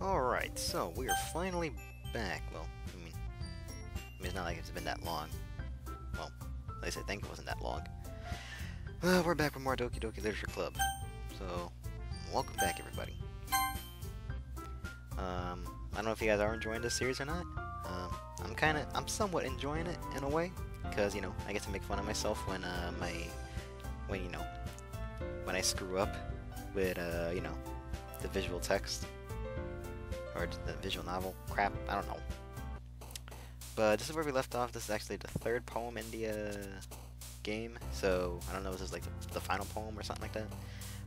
Alright, so we are finally back. Well, I mean, it's not like it's been that long. Well, at least I think it wasn't that long. We're back with more Doki Doki Literature Club. So, welcome back, everybody. I don't know if you guys are enjoying this series or not. I'm somewhat enjoying it in a way, because, you know, I get to make fun of myself when when I screw up with, you know, the visual text. Or the visual novel crap, I don't know. But this is where we left off. This is actually the third poem in the game, so I don't know if this is like the final poem or something like that.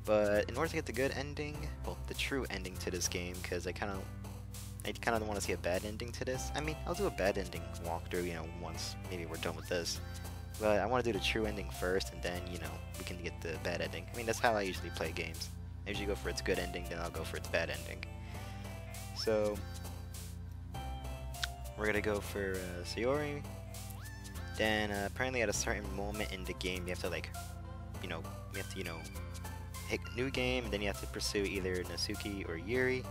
But in order to get the good ending, well, the true ending to this game, because I kind of don't want to see a bad ending to this. I mean, I'll do a bad ending walkthrough, you know, once maybe we're done with this. But I want to do the true ending first, and then, you know, we can get the bad ending. I mean, that's how I usually play games. I usually go for its good ending, then I'll go for its bad ending. So, we're gonna go for Sayori. Then apparently at a certain moment in the game, you have to hit new game, and then you have to pursue either Natsuki or Yuri.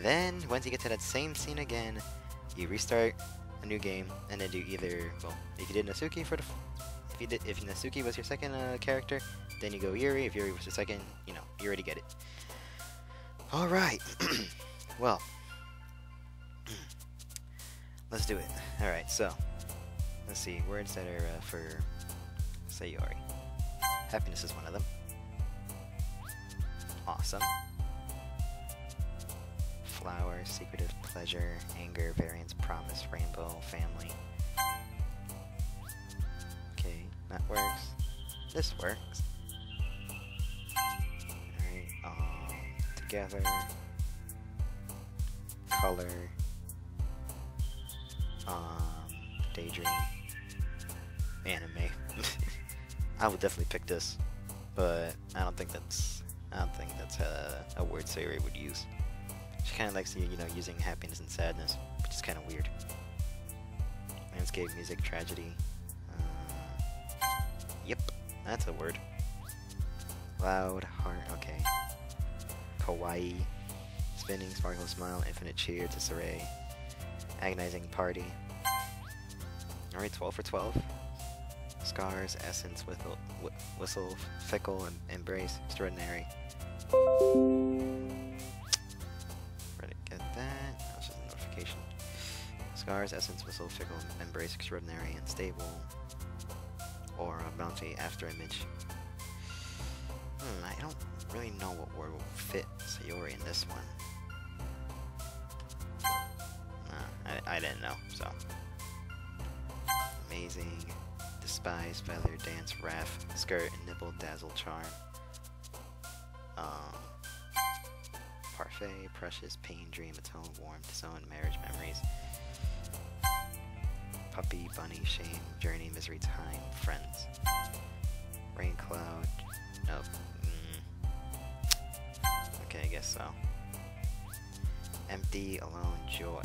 Then once you get to that same scene again, you restart a new game, and then do either, well, if you did Natsuki for the, if Natsuki was your second character, then you go Yuri. If Yuri was your second, you know, you already get it. All right. Well, let's do it. Alright, so, let's see, words that are for Sayori. Happiness is one of them. Awesome. Flower, secretive, pleasure, anger, variance, promise, rainbow, family. Okay, that works. This works. Alright, together. Color, daydream, anime. I would definitely pick this, but I don't think that's a word Sayori would use. She kind of likes, you know, using happiness and sadness, which is kind of weird. Landscape, music, tragedy. Yep, that's a word. Loud, heart. Okay. Kawaii. Spinning, sparkle, smile, infinite cheer, disarray, agonizing party. Alright, 12 for 12. Scars, essence, whistle, fickle, embrace, extraordinary. Where did I get that? That was just a notification. Scars, essence, whistle, fickle, embrace, extraordinary, unstable. Or bounty, after image. I don't really know what word will fit Sayori in this one. I didn't know, so. Amazing, despise, feather, dance, wrath, skirt, nibble, dazzle, charm. Parfait, precious, pain, dream, atone, warmth, disown, marriage, memories. Puppy, bunny, shame, journey, misery, time, friends. Rain cloud, nope. Okay, I guess so. Empty, alone, joy.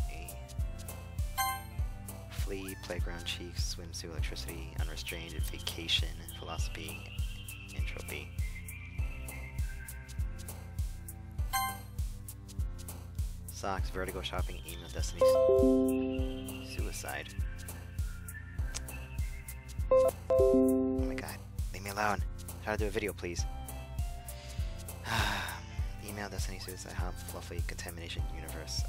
Flee, playground, cheeks, swimsuit, electricity, unrestrained, vacation, philosophy, entropy. Socks, vertigo, shopping, email, destiny, suicide. Oh my god, leave me alone. Try to do a video, please. Email, destiny, suicide, hop, fluffy, contamination, universe.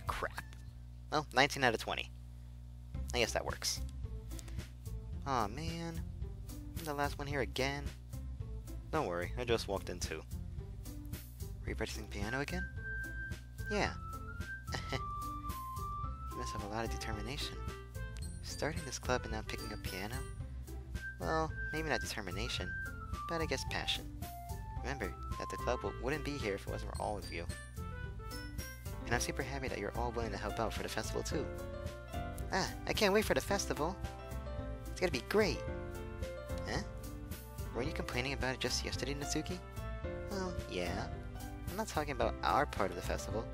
Crap. Well, 19 out of 20. I guess that works. Aw, man. I'm the last one here again. Don't worry, I just walked in too. Were you practicing piano again? Yeah. You must have a lot of determination. Starting this club and now picking up piano? Well, maybe not determination, but I guess passion. Remember that the club wouldn't be here if it wasn't for all of you. And I'm super happy that you're all willing to help out for the festival too. I can't wait for the festival. It's gonna be great. Huh? Weren't you complaining about it just yesterday, Natsuki? Well, yeah. I'm not talking about our part of the festival,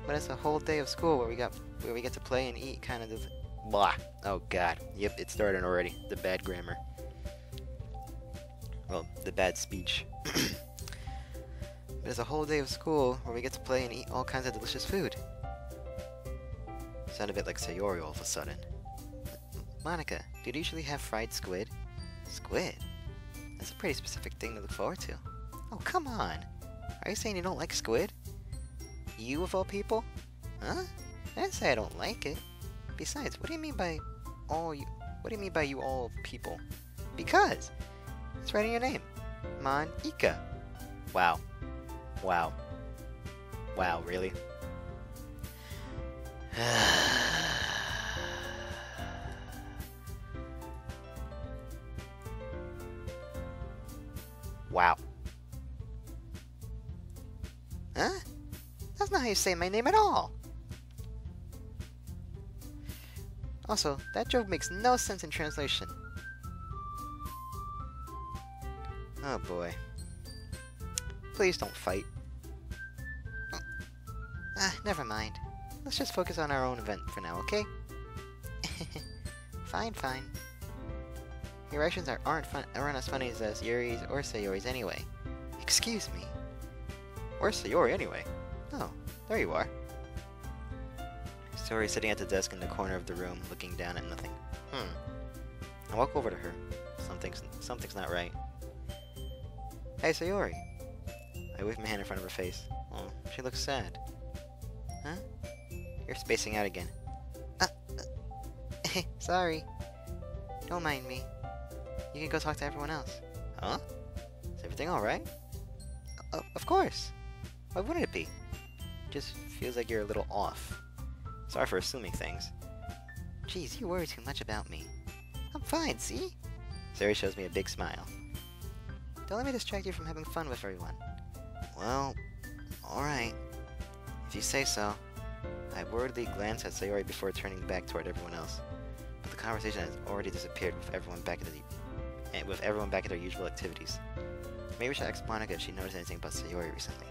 but it's a whole day of school where we get to play and eat, kind of. Blah. Oh god. Yep, it started already. The bad grammar. Well, the bad speech. There's a whole day of school where we get to play and eat all kinds of delicious food. Sound a bit like Sayori all of a sudden. Monica, do you usually have fried squid? Squid? That's a pretty specific thing to look forward to. Oh, come on! Are you saying you don't like squid? You of all people? Huh? I didn't say I don't like it. Besides, what do you mean by all you... What do you mean by you all people? Because! It's right in your name. Monica. Wow. Wow. Wow, really? Wow. Huh? That's not how you say my name at all. Also, that joke makes no sense in translation. Oh boy. Please don't fight. Never mind. Let's just focus on our own event for now, okay? Fine, fine. Your actions aren't as funny as Yuri's or Sayori's anyway. Excuse me. Or Sayori anyway. Oh, there you are. Sayori sitting at the desk in the corner of the room, looking down at nothing. I walk over to her. Something's not right. Hey, Sayori. I wave my hand in front of her face. Oh, she looks sad. Huh? You're spacing out again. Sorry. Don't mind me. You can go talk to everyone else. Huh? Is everything alright? Of course. Why wouldn't it be? Just feels like you're a little off. Sorry for assuming things. Jeez, you worry too much about me. I'm fine, see? Sayori shows me a big smile. Don't let me distract you from having fun with everyone. Well, alright. If you say so. I worriedly glance at Sayori before turning back toward everyone else. But the conversation has already disappeared with everyone back at their usual activities. Maybe we should ask Monica if she noticed anything about Sayori recently.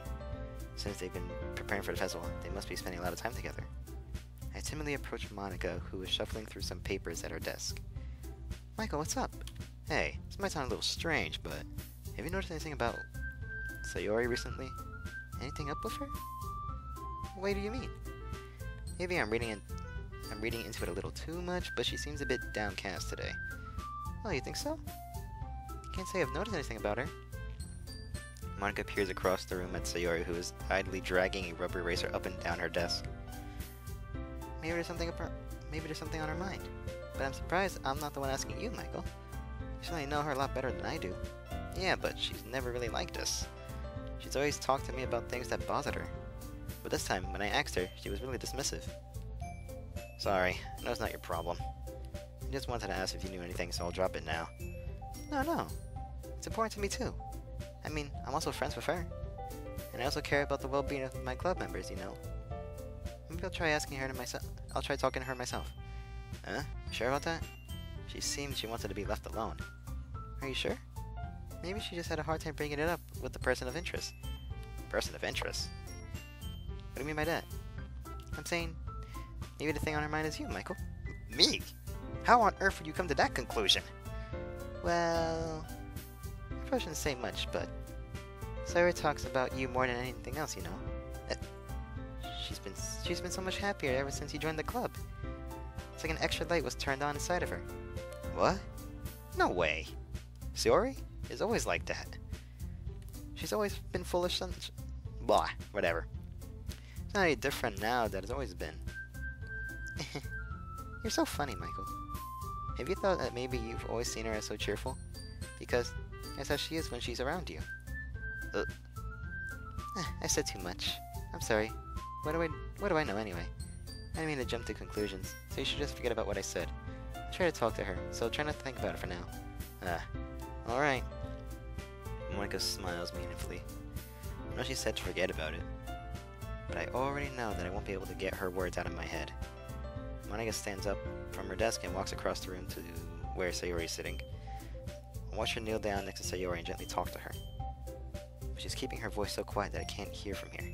Since they've been preparing for the festival, they must be spending a lot of time together. I timidly approached Monica, who was shuffling through some papers at her desk. Michael, what's up? Hey, this might sound a little strange, but have you noticed anything about Sayori recently? Anything up with her? What do you mean? Maybe I'm reading into it a little too much, but she seems a bit downcast today. Oh, you think so? Can't say I've noticed anything about her. Monica peers across the room at Sayori, who is idly dragging a rubber eraser up and down her desk. Maybe there's something on her mind. But I'm surprised I'm not the one asking you, Michael. You certainly know her a lot better than I do. Yeah, but she's never really liked us. She's always talked to me about things that bothered her. But this time, when I asked her, she was really dismissive. Sorry, I know it's not your problem. I just wanted to ask if you knew anything, so I'll drop it now. No. It's important to me too. I mean, I'm also friends with her. And I also care about the well-being of my club members, you know. Maybe I'll try talking to her myself. Huh? You sure about that? She seemed she wanted to be left alone. Are you sure? Maybe she just had a hard time bringing it up with the person of interest. Person of interest? What do you mean by that? I'm saying, maybe the thing on her mind is you, Michael. Me? How on earth would you come to that conclusion? Well, I probably shouldn't say much, but Sayori talks about you more than anything else, you know. She's been so much happier ever since you joined the club. It's like an extra light was turned on inside of her. What? No way. Sayori is always like that. She's always been full of blah, whatever. It's not any different now that it's always been. You're so funny, Michael. Have you thought that maybe you've always seen her as so cheerful? Because that's how she is when she's around you. I said too much. I'm sorry. What do I know anyway? I didn't mean to jump to conclusions, so you should just forget about what I said. I'll try to talk to her, so try not to think about it for now. Alright. Monica smiles meaningfully. I know she said to forget about it, but I already know that I won't be able to get her words out of my head. Monica stands up from her desk and walks across the room to where Sayori is sitting. I watch her kneel down next to Sayori and gently talk to her. But she's keeping her voice so quiet that I can't hear from here.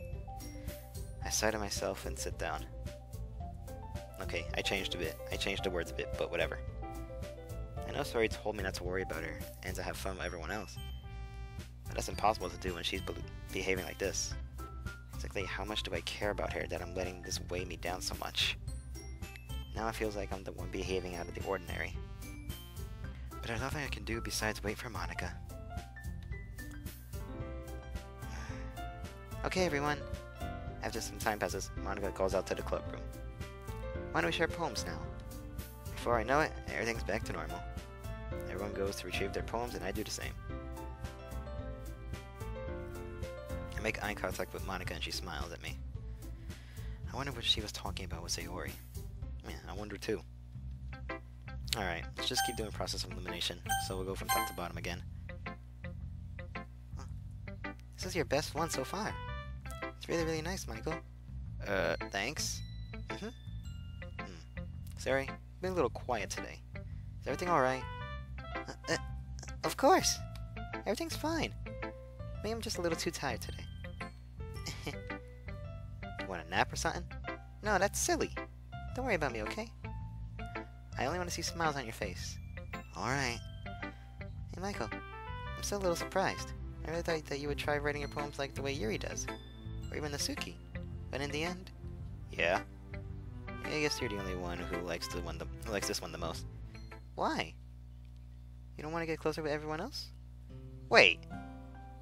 I sigh to myself and sit down. Okay, I changed a bit. I changed the words a bit, but whatever. I know Sayori told me not to worry about her and to have fun with everyone else. But that's impossible to do when she's behaving like this. Exactly how much do I care about her that I'm letting this weigh me down so much? Now it feels like I'm the one behaving out of the ordinary. But there's nothing I can do besides wait for Monica. Okay, everyone. After some time passes, Monica calls out to the club room. Why don't we share poems now? Before I know it, everything's back to normal. Everyone goes to retrieve their poems, and I do the same. I make eye contact with Monica, and she smiles at me. I wonder what she was talking about with Sayori. Yeah, I wonder too. Alright, let's just keep doing process of elimination, so we'll go from top to bottom again. This is your best one so far. It's really, really nice, Michael. Thanks. Sorry, you've been a little quiet today. Is everything alright? Of course! Everything's fine. Maybe I'm just a little too tired today. You want a nap or something? No, that's silly. Don't worry about me, okay? I only want to see smiles on your face. Alright. Hey, Michael. I'm still a little surprised. I really thought that you would try writing your poems like the way Yuri does. Or even Natsuki. But in the end... Yeah? I guess you're the only one who likes this one the most. Why? You don't want to get closer with everyone else? Wait!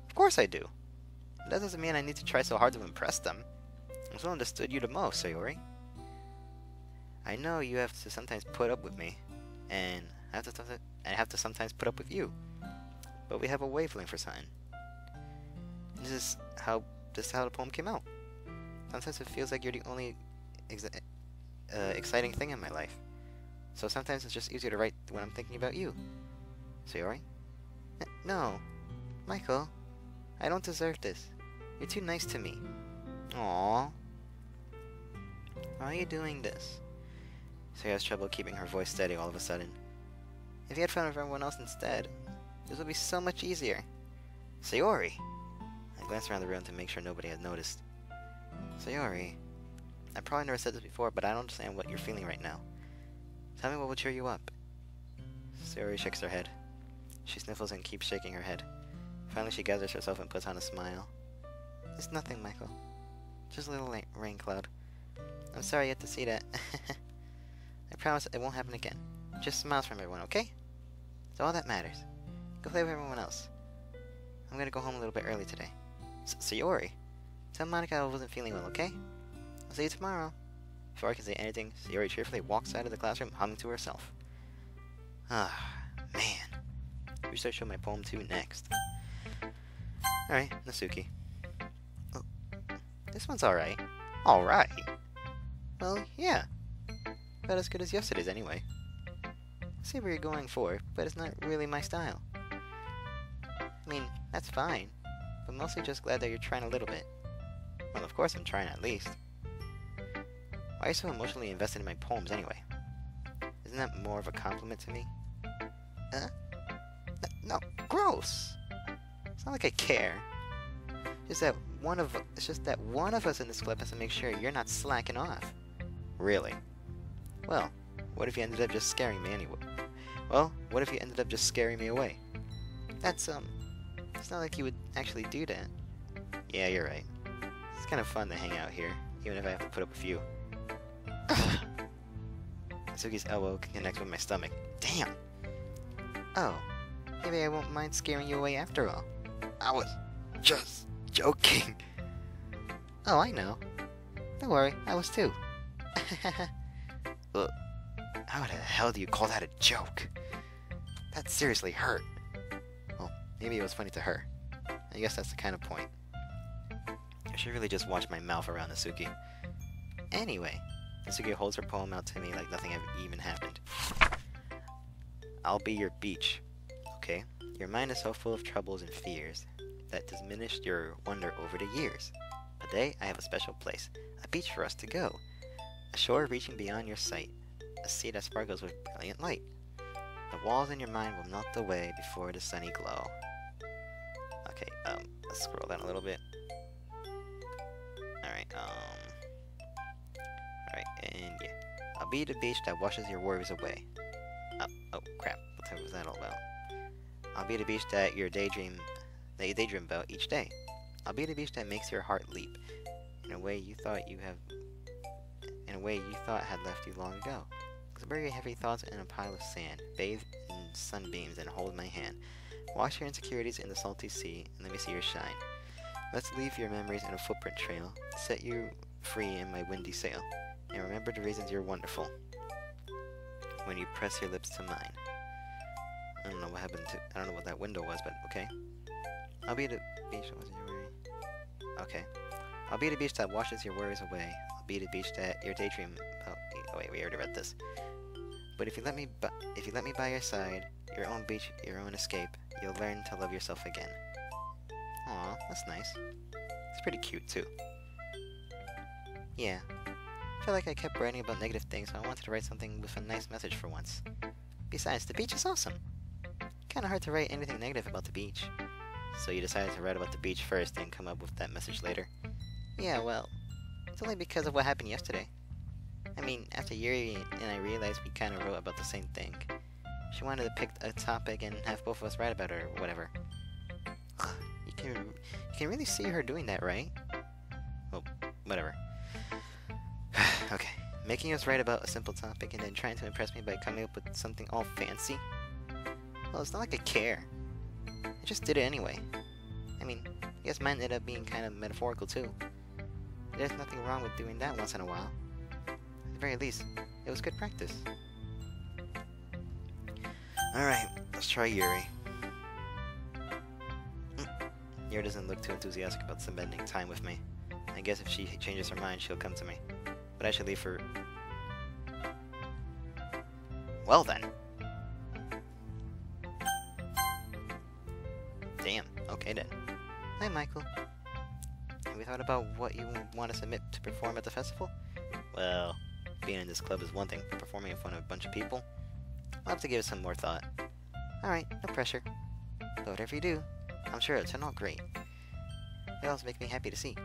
Of course I do! That doesn't mean I need to try so hard to impress them. I'm still understood you the most, Sayori. I know you have to sometimes put up with me, and I have to sometimes put up with you. But we have a wavelength for something. This is how the poem came out. Sometimes it feels like you're the only exciting thing in my life. So sometimes it's just easier to write when I'm thinking about you. Sayori? No. Michael, I don't deserve this. You're too nice to me. Aww. Why are you doing this? Sayori has trouble keeping her voice steady all of a sudden. If you had fun with everyone else instead, this would be so much easier. Sayori! I glance around the room to make sure nobody had noticed. Sayori, I probably never said this before, but I don't understand what you're feeling right now. Tell me what will cheer you up. Sayori shakes her head. She sniffles and keeps shaking her head. Finally she gathers herself and puts on a smile. It's nothing, Michael. Just a little rain cloud. I'm sorry you had to see that. I promise it won't happen again. Just smiles from everyone, okay? It's all that matters. Go play with everyone else. I'm gonna go home a little bit early today. Sayori, tell Monica I wasn't feeling well, okay? I'll see you tomorrow. Before I can say anything, Sayori cheerfully walks out of the classroom humming to herself. Ah, man. Who should I show my poem to next? Alright, Natsuki. Oh, this one's alright. Alright? Well, yeah. About as good as yesterday's anyway. I see what you're going for, but it's not really my style. I mean, that's fine, but mostly just glad that you're trying a little bit. Well, of course I'm trying at least. Why are you so emotionally invested in my poems anyway? Isn't that more of a compliment to me? No, gross! It's not like I care. It's just that one of us in this club has to make sure you're not slacking off. Really? Well, what if you ended up just scaring me anyway? Well, what if you ended up just scaring me away? That's, it's not like you would actually do that. Yeah, you're right. It's kind of fun to hang out here, even if I have to put up with you. Natsuki's elbow connects with my stomach. Damn! Oh, maybe I won't mind scaring you away after all. I was just joking. Oh, I know. Don't worry, I was too. Look, how the hell do you call that a joke? That seriously hurt. Well, maybe it was funny to her. I guess that's the kind of point. I should really just watch my mouth around Natsuki. Anyway, Natsuki holds her poem out to me like nothing even happened. I'll be your beach, okay? Your mind is so full of troubles and fears that diminished your wonder over the years. Today, I have a special place, a beach for us to go. A shore reaching beyond your sight, a sea that sparkles with brilliant light. The walls in your mind will melt away before the sunny glow. Okay, let's scroll down a little bit. Alright, and yeah. I'll be the beach that washes your worries away. Oh crap, what was that all about? I'll be the beach that your daydream that you daydream about each day. I'll be the beach that makes your heart leap in a way you thought had left you long ago. So bury your heavy thoughts in a pile of sand, bathe in sunbeams, and hold my hand. Wash your insecurities in the salty sea, and let me see your shine. Let's leave your memories in a footprint trail, set you free in my windy sail, and remember the reasons you're wonderful when you press your lips to mine. I don't know what happened to, I don't know what that window was, but okay. I'll be the beach, what was your worry? Okay. I'll be the beach that washes your worries away. I'll be the beach that your daydream, oh wait, we already read this. But if you let me by your side, your own beach, your own escape, you'll learn to love yourself again. Aw, that's nice. It's pretty cute, too. Yeah. I feel like I kept writing about negative things, so I wanted to write something with a nice message for once. Besides, the beach is awesome. Kinda hard to write anything negative about the beach. So you decided to write about the beach first and come up with that message later? Yeah, well, it's only because of what happened yesterday. I mean, after Yuri and I realized we kinda wrote about the same thing. She wanted to pick a topic and have both of us write about it or whatever. You can really see her doing that, right? Well, whatever. Okay, making us write about a simple topic and then trying to impress me by coming up with something all fancy? Well, it's not like I care. I just did it anyway. I mean, I guess mine ended up being kind of metaphorical too. There's nothing wrong with doing that once in a while. At the very least, it was good practice. Alright, let's try Yuri. Yuri doesn't look too enthusiastic about spending time with me. I guess if she changes her mind, she'll come to me. But I should leave for... Well then. Damn, okay then. Hi, Michael. Have you thought about what you want to submit to perform at the festival? Well, being in this club is one thing, but performing in front of a bunch of people? I'll have to give it some more thought. Alright, no pressure. But whatever you do, I'm sure it'll turn out great. It also makes me happy to see.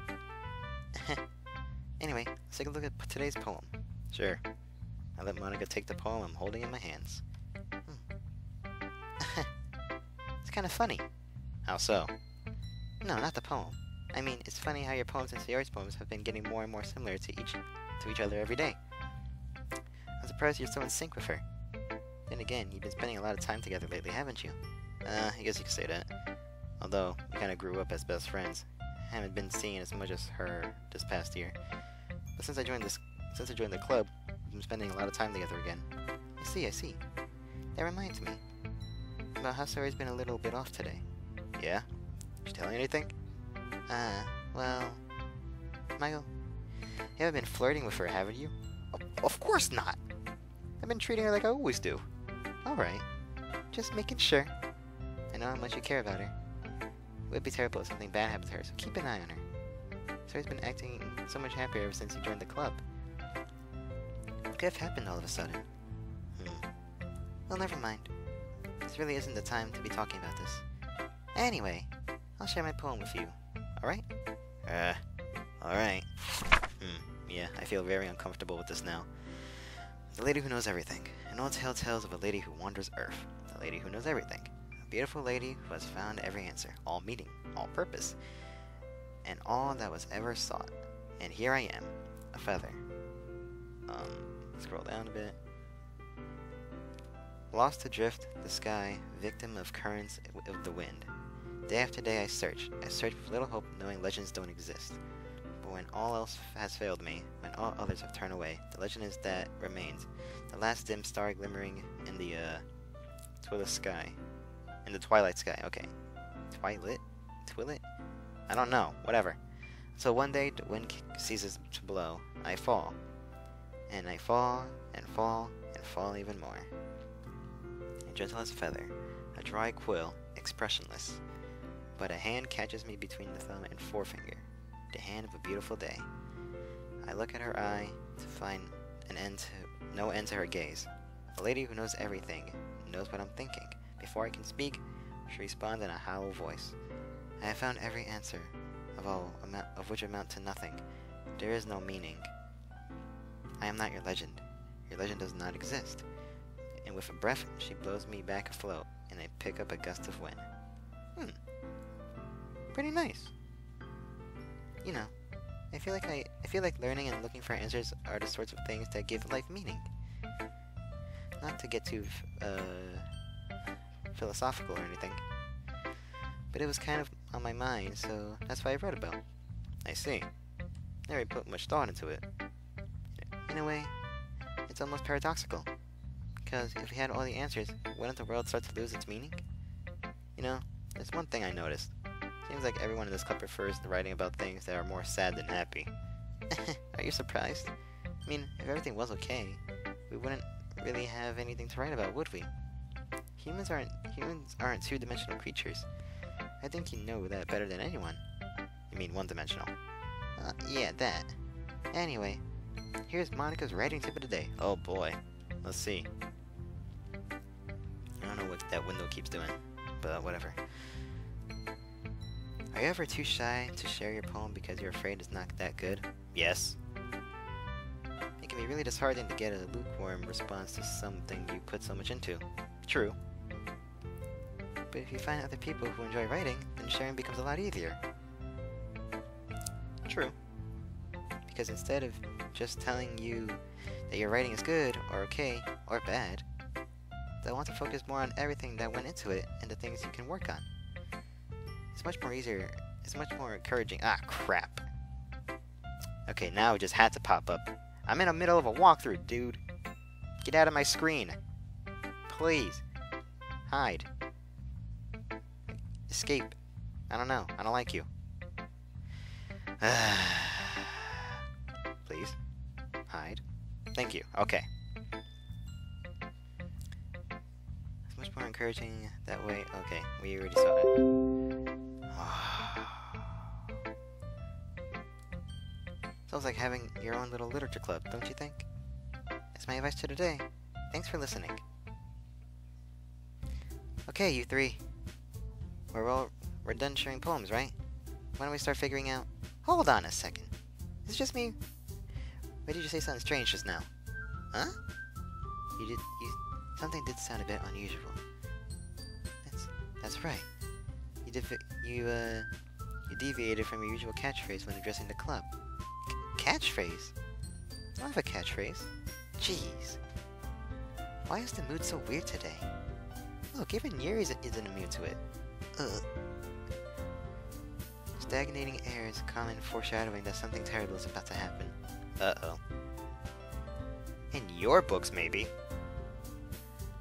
Anyway, let's take a look at today's poem. Sure. I let Monica take the poem I'm holding in my hands. It's kind of funny. How so? No, not the poem. I mean, it's funny how your poems and Sayori's poems have been getting more and more similar to each other every day. I'm surprised you're so in sync with her. Then again, you've been spending a lot of time together lately, haven't you? I guess you could say that. Although, we kinda grew up as best friends. I haven't been seeing as much as her this past year. But since I joined the club, we've been spending a lot of time together again. I see. That reminds me about how Sayori's been a little bit off today. Yeah? Did she tell you anything? Well... Michael, you haven't been flirting with her, haven't you? Of course not! I've been treating her like I always do. Alright. Just making sure. I know how much you care about her. It would be terrible if something bad happened to her, so keep an eye on her. Sayori's been acting so much happier ever since you joined the club. What could have happened all of a sudden? Well, never mind. This really isn't the time to be talking about this. Anyway, I'll share my poem with you. Alright? Alright. Yeah, I feel very uncomfortable with this now. The lady who knows everything. An old tale tells of a lady who wanders Earth. The lady who knows everything. A beautiful lady who has found every answer, all meaning, all purpose, and all that was ever sought. And here I am, a feather. Scroll down a bit. Lost adrift the sky, victim of currents of the wind. Day after day I search with little hope, knowing legends don't exist. But when all else has failed me, when all others have turned away, the legend is that remains. The last dim star glimmering in the, sky. In the twilight sky, okay. Twilit? I don't know, whatever. So one day, the wind ceases to blow. I fall. And I fall, and fall, and fall even more. Gentle as a feather, a dry quill, expressionless. But a hand catches me between the thumb and forefinger, the hand of a beautiful day. I look at her eye to find no end to her gaze. A lady who knows everything, knows what I'm thinking. Before I can speak, she responds in a hollow voice. I have found every answer, of which amount to nothing. There is no meaning. I am not your legend. Your legend does not exist. And with a breath, she blows me back afloat, and I pick up a gust of wind. pretty nice. You know, I feel like learning and looking for answers are the sorts of things that give life meaning. Not to get too philosophical or anything, but it was kind of on my mind, so that's why I wrote about. I see. Never put much thought into it. In a way, it's almost paradoxical. Because if we had all the answers, wouldn't the world start to lose its meaning? You know, there's one thing I noticed. Seems like everyone in this club prefers writing about things that are more sad than happy. Are you surprised? I mean, if everything was okay, we wouldn't really have anything to write about, would we? Humans aren't two-dimensional creatures. I think you know that better than anyone. You mean one-dimensional? Yeah, that. Anyway, here's Monica's writing tip of the day. Oh boy. Let's see. I don't know what that window keeps doing, but whatever. Are you ever too shy to share your poem because you're afraid it's not that good? Yes. It can be really disheartening to get a lukewarm response to something you put so much into. True. But if you find other people who enjoy writing, then sharing becomes a lot easier. True. Because instead of just telling you that your writing is good, or okay, or bad, they'll want to focus more on everything that went into it and the things you can work on. It's much more encouraging. Ah, crap. Okay, now it just had to pop up. I'm in the middle of a walkthrough, dude. Get out of my screen. Please. Hide. Escape. I don't know. I don't like you. Please. Hide. Thank you. Okay. It's much more encouraging that way. Okay, we already saw it. Sounds like having your own little literature club, don't you think? That's my advice to today. Thanks for listening. Okay, you three. We're done sharing poems, right? Why don't we start figuring out... Hold on a second. Is it just me? Why did you say something strange just now? Huh? Something did sound a bit unusual. That's right. You deviated from your usual catchphrase when addressing the club. Catchphrase? I don't have a catchphrase. Jeez. Why is the mood so weird today? Look, even Yuri isn't immune to it. Ugh. Stagnating air is a common foreshadowing that something terrible is about to happen. Uh-oh. In your books, maybe.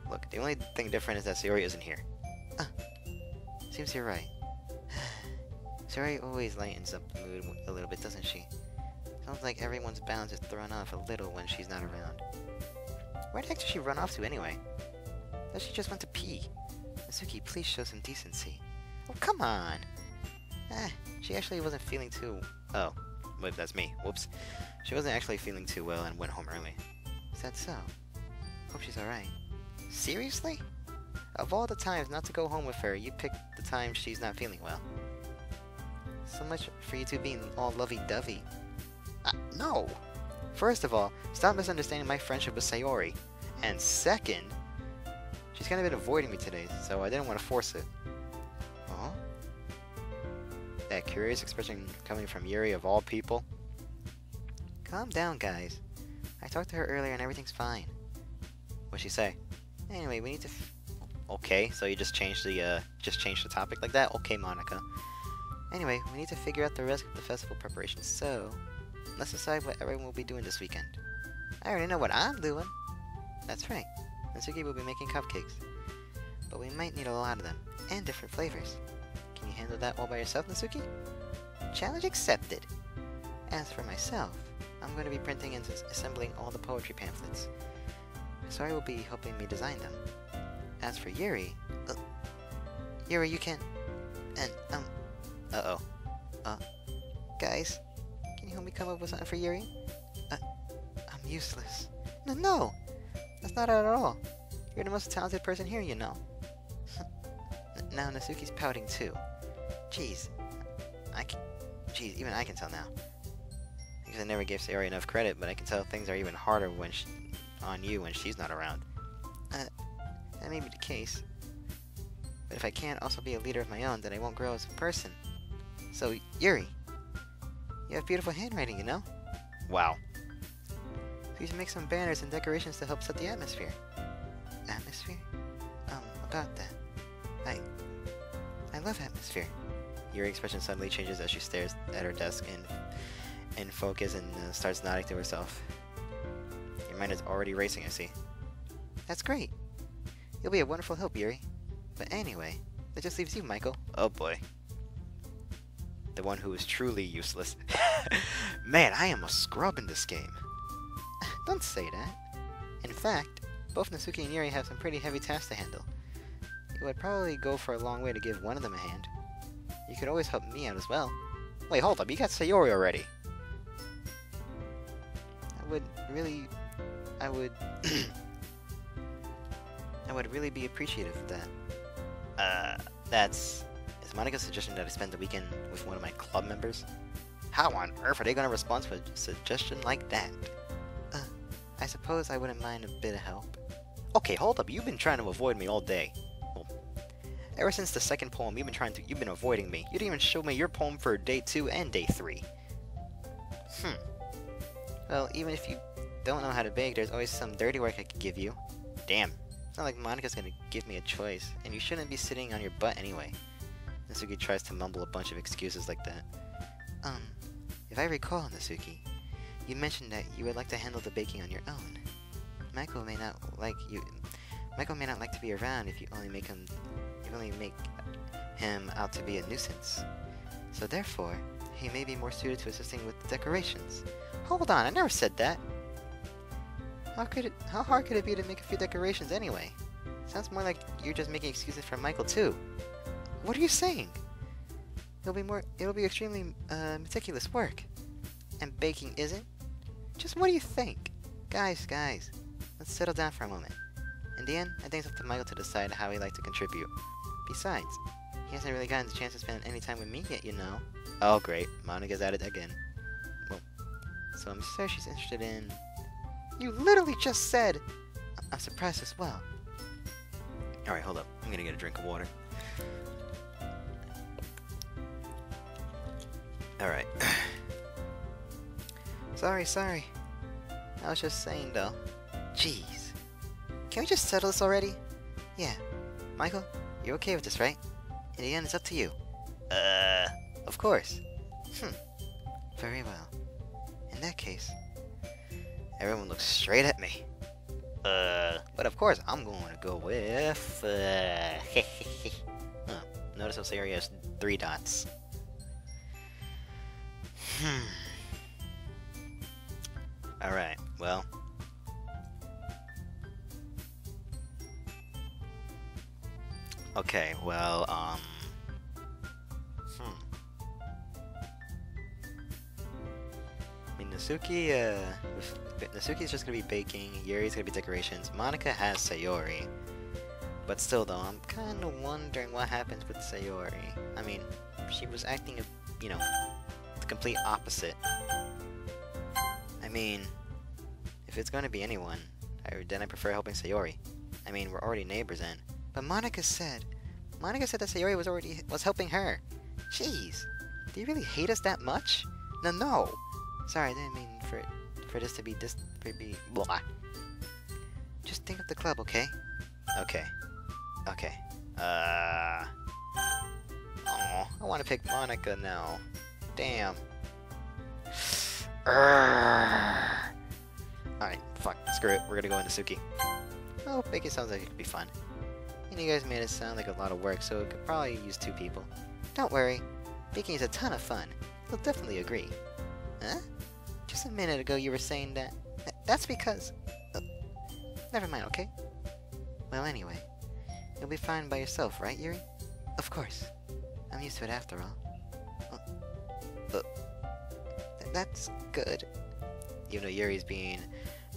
Look, the only thing different is that Sayori isn't here. Seems you're right. Sayori always lightens up the mood a little bit, doesn't she? Sounds like everyone's balance is thrown off a little when she's not around. Where the heck did she run off to anyway? Thought she just went to pee. Mizuki, please show some decency. Oh, come on! She actually wasn't feeling too... Oh, wait, that's me. Whoops. She wasn't actually feeling too well and went home early. Is that so? Hope she's alright. Seriously? Of all the times not to go home with her, you picked the time she's not feeling well. So much for you two being all lovey-dovey. No! First of all, stop misunderstanding my friendship with Sayori. And second, she's kind of been avoiding me today, so I didn't want to force it. Oh? That curious expression coming from Yuri of all people? Calm down, guys. I talked to her earlier and everything's fine. What'd she say? Anyway, we need to... Okay, so you just changed the topic like that? Okay, Monica. Anyway, we need to figure out the rest of the festival preparations, so... Let's decide what everyone will be doing this weekend. I already know what I'm doing. That's right. Natsuki will be making cupcakes. But we might need a lot of them, and different flavors. Can you handle that all by yourself, Natsuki? Challenge accepted. As for myself, I'm going to be printing and assembling all the poetry pamphlets. Sorry will be helping me design them. As for Yuri... Yuri, you can... And, uh-oh. Guys? Can you help me come up with something for Yuri? I'm useless. No! That's not it at all. You're the most talented person here, you know. Now Natsuki's pouting too. Jeez. Even I can tell now. Because I never gave Sayori enough credit, but I can tell things are even harder on you when she's not around. That may be the case. But if I can't also be a leader of my own, then I won't grow as a person. So, Yuri, you have beautiful handwriting, you know? Wow. So you should make some banners and decorations to help set the atmosphere. Atmosphere? About that. I love atmosphere. Yuri's expression suddenly changes as she stares at her desk in focus and starts nodding to herself. Your mind is already racing, I see. That's great. You'll be a wonderful help, Yuri. But anyway, that just leaves you, Michael. Oh boy. The one who is truly useless. Man, I am a scrub in this game. Don't say that. In fact, both Natsuki and Yuri have some pretty heavy tasks to handle. It would probably go for a long way to give one of them a hand. You could always help me out as well. Wait, hold up, you got Sayori already. I would really be appreciative of that. Is Monika's suggestion that I spend the weekend with one of my club members? How on earth are they gonna respond to a suggestion like that? I suppose I wouldn't mind a bit of help. Okay, hold up, you've been trying to avoid me all day. Well, ever since the second poem, you've been avoiding me. You didn't even show me your poem for day 2 and day 3. Well, even if you don't know how to bake, there's always some dirty work I could give you. Damn. It's not like Monika's gonna give me a choice, and you shouldn't be sitting on your butt anyway. Natsuki tries to mumble a bunch of excuses like that. If I recall, Natsuki, you mentioned that you would like to handle the baking on your own. Michael may not like to be around if you only make him out to be a nuisance. So therefore, he may be more suited to assisting with the decorations. Hold on, I never said that. How hard could it be to make a few decorations anyway? Sounds more like you're just making excuses for Michael too. What are you saying? It'll be extremely meticulous work. And baking isn't? Just what do you think? Guys, let's settle down for a moment. In the end, I think it's up to Michael to decide how he'd like to contribute. Besides, he hasn't really gotten the chance to spend any time with me yet, you know. Oh great, Monika's at it again. Well, so I'm sure she's interested in... You literally just said... I'm surprised as well. Alright, hold up. I'm gonna get a drink of water. Alright. Sorry. I was just saying, though. Jeez. Can we just settle this already? Yeah. Michael, you're okay with this, right? In the end, it's up to you. Of course. Very well. In that case, everyone looks straight at me. But of course, I'm going to go with, Notice how Sayori has 3 dots. Alright, well. Okay, well, I mean, Natsuki's just gonna be baking, Yuri's gonna be decorations, Monika has Sayori. But still though, I'm kinda wondering what happens with Sayori. I mean, she was acting, you know, the complete opposite. I mean, if it's gonna be anyone, then I prefer helping Sayori. I mean, we're already neighbors and... But Monika said that Sayori was helping her. Jeez, do you really hate us that much? No. Sorry, I didn't mean for this to be blah. Just think of the club, okay? Okay. Oh, I want to pick Monika now. Damn. Alright, fuck, screw it. We're gonna go into Suki. Oh, baking sounds like it could be fun. And you guys made it sound like a lot of work, so it could probably use 2 people. Don't worry, baking is a ton of fun. You'll definitely agree. Huh? Just a minute ago you were saying that... That's because... never mind, okay? Well, anyway. You'll be fine by yourself, right, Yuri? Of course. I'm used to it after all. That's good. Even though Yuri's being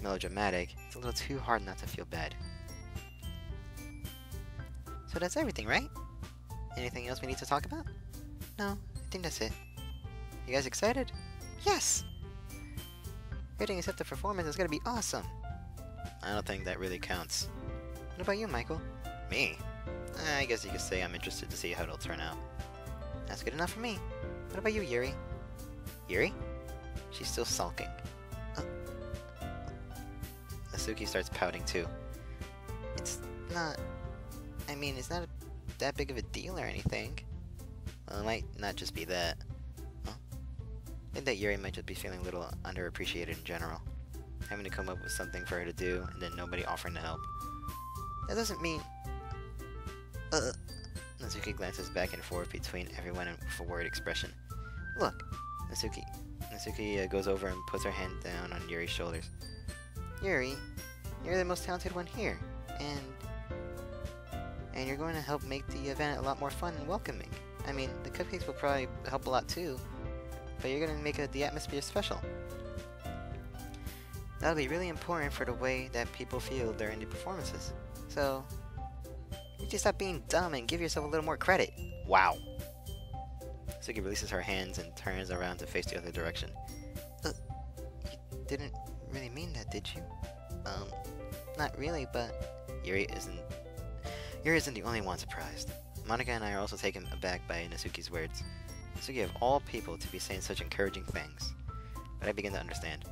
melodramatic, it's a little too hard not to feel bad. So that's everything, right? Anything else we need to talk about? No, I think that's it. You guys excited? Yes! Everything except the performance is gonna be awesome! I don't think that really counts. What about you, Michael? Me? I guess you could say I'm interested to see how it'll turn out. That's good enough for me. What about you, Yuri? Yuri? She's still sulking. Natsuki starts pouting too. It's not... I mean, it's not that big of a deal or anything. Well, it might not just be that. Huh? I think that Yuri might just be feeling a little underappreciated in general. Having to come up with something for her to do, and then nobody offering to help. That doesn't mean... Natsuki glances back and forth between everyone with a worried expression. Look, Natsuki goes over and puts her hand down on Yuri's shoulders. Yuri, you're the most talented one here, and you're going to help make the event a lot more fun and welcoming. I mean, the cupcakes will probably help a lot too, but you're going to make the atmosphere special. That'll be really important for the way that people feel during the performances. So, you just stop being dumb and give yourself a little more credit. Wow. Natsuki releases her hands and turns around to face the other direction. You didn't really mean that, did you? Not really, but Yuri isn't the only one surprised. Monika and I are also taken aback by Natsuki's words. Natsuki of all people to be saying such encouraging things. But I begin to understand.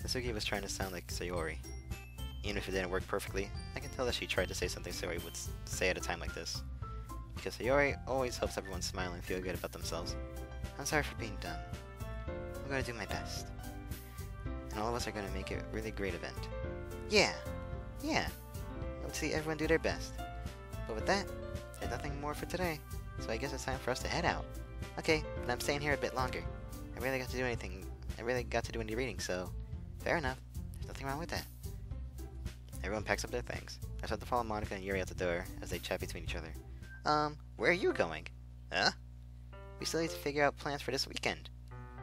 Natsuki was trying to sound like Sayori. Even if it didn't work perfectly, I can tell that she tried to say something Sayori would say at a time like this. Because Sayori always helps everyone smile and feel good about themselves. I'm sorry for being dumb. I'm going to do my best. And all of us are going to make it a really great event. Yeah! Let's see everyone do their best. But with that, there's nothing more for today, so I guess it's time for us to head out. Okay, but I'm staying here a bit longer. I really got to do any reading, so fair enough. There's nothing wrong with that. Everyone packs up their things. I start to follow Monika and Yuri out the door as they chat between each other. Where are you going? Huh? We still need to figure out plans for this weekend.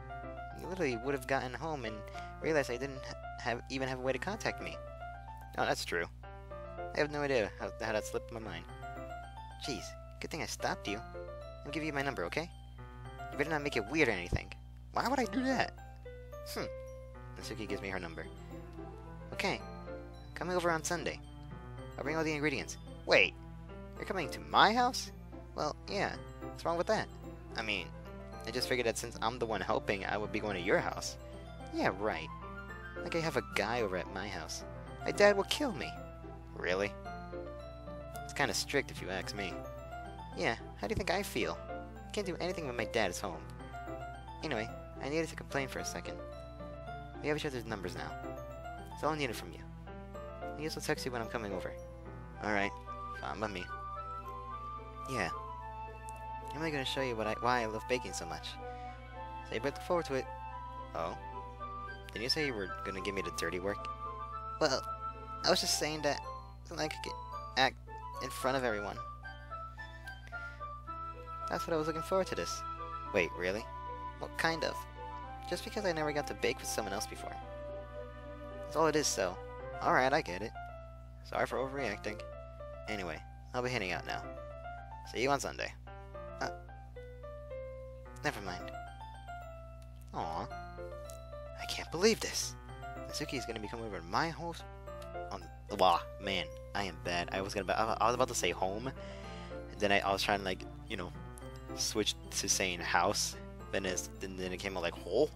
I literally would have gotten home and realized I didn't even have a way to contact me. Oh, that's true. I have no idea how that slipped my mind. Jeez, good thing I stopped you. I'll give you my number, okay? You better not make it weird or anything. Why would I do that? Natsuki gives me her number. Okay, coming over on Sunday. I'll bring all the ingredients. Wait, you're coming to my house? Well, yeah, what's wrong with that? I mean, I just figured that since I'm the one helping, I would be going to your house. Yeah, right. Like I have a guy over at my house. My dad will kill me. Really? It's kinda strict if you ask me. Yeah, how do you think I feel? I can't do anything when my dad is home. Anyway, I needed to complain for a second. We have each other's numbers now. That's all I needed from you. I guess I'll text you when I'm coming over. Alright, fine by me. Yeah. I'm only gonna show you why I love baking so much. So you better look forward to it. Oh? Didn't you say you were gonna give me the dirty work? Well, I was just saying that so I could act in front of everyone. That's what I was looking forward to this. Wait, really? Well, kind of. Just because I never got to bake with someone else before. That's all it is, so. Alright, I get it. Sorry for overreacting. Anyway, I'll be heading out now. See you on Sunday. Never mind. Aw. I can't believe this. Natsuki is gonna be coming over to my house on... Wow, man, I am bad. I was about to say home, and then I was trying to, like, you know, switch to saying house, then it came out like hole.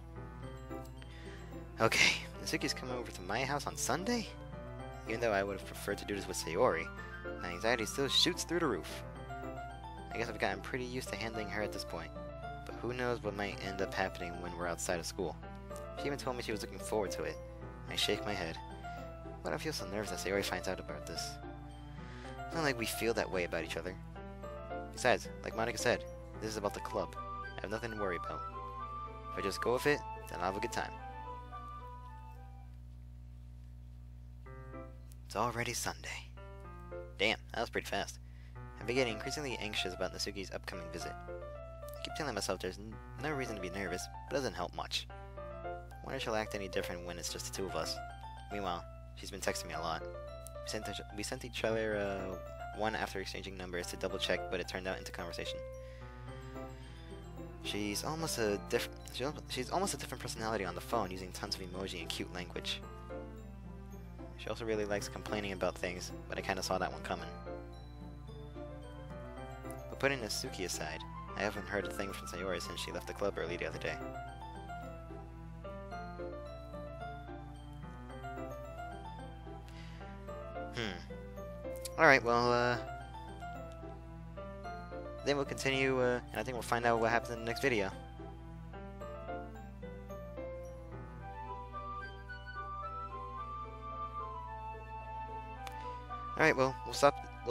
Okay, Natsuki's coming over to my house on Sunday? Even though I would have preferred to do this with Sayori, my anxiety still shoots through the roof. I guess I've gotten pretty used to handling her at this point, but who knows what might end up happening when we're outside of school. She even told me she was looking forward to it. I shake my head. Why do I feel so nervous that Sayori finds out about this? It's not like we feel that way about each other. Besides, like Monika said, this is about the club. I have nothing to worry about. If I just go with it, then I'll have a good time. It's already Sunday. Damn, that was pretty fast. I've been getting increasingly anxious about Natsuki's upcoming visit. I keep telling myself there's no reason to be nervous, but it doesn't help much. I wonder if she'll act any different when it's just the two of us. Meanwhile, she's been texting me a lot. We sent each other one after exchanging numbers to double check, but it turned out into conversation. She's almost a different personality on the phone, using tons of emoji and cute language. She also really likes complaining about things, but I kinda saw that one coming. But putting Natsuki aside, I haven't heard a thing from Sayori since she left the club early the other day. Alright, well, then we'll continue, and I think we'll find out what happens in the next video. Alright, well, we'll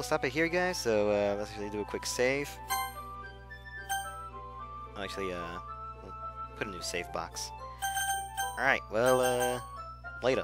stop it here, guys, so, let's actually do a quick save. I'll actually, we'll put a new save box. Alright, well, later.